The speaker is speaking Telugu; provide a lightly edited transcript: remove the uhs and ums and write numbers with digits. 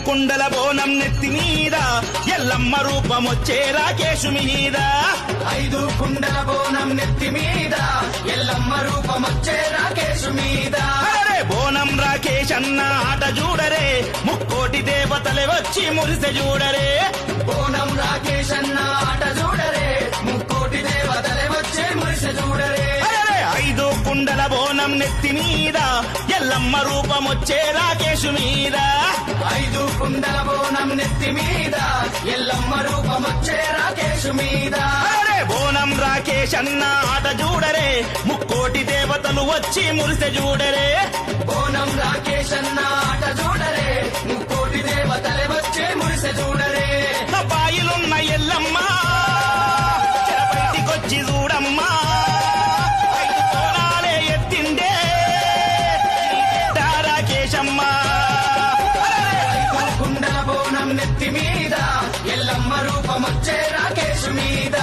కుండల బోనం నెత్తి మీద ఎల్లమ్మ రూపమొచ్చే రాకేశు మీద 5 కుండల బోనం నెత్తి మీద ఎల్లమ్మ రూపమొచ్చే రాకేశు మీద అరే బోనం రాకేష్ అన్న ఆట చూడరే ముక్కోటి దేవతలే వచ్చి మురిసె చూడరే బోనం రాకేష్ అన్న ఆట చూడరే ముక్కోటి దేవతలే వచ్చే మురిసె చూడరే 5 కుండల బోనం నెత్తి మీద ఎల్లమ్మ రూపమొచ్చే రాకేశు మీద 5 కుండల బోనం నెత్తి మీద ఎల్లమ్మ రూపమొచ్చే రాకేశు మీద అరే బోనం రాకేష్ అన్న ఆట చూడరే ముక్కోటి దేవతలు వచ్చి మురిసె చూడరే బోనం రాకేష్ అన్న ఆట చూడరే ముక్కోటి దేవతలే వచ్చే మురిసె చూడరే బాయిలున్న ఎల్లమ్మ బయటికొచ్చి చూడమ్మా 5 కోణాలే ఎత్తిండే రాకేశమ్మ 5 కుండల బోనం నెత్తి మీద ఎల్లమ్మ రూపమొచ్చే రాకేశు మీద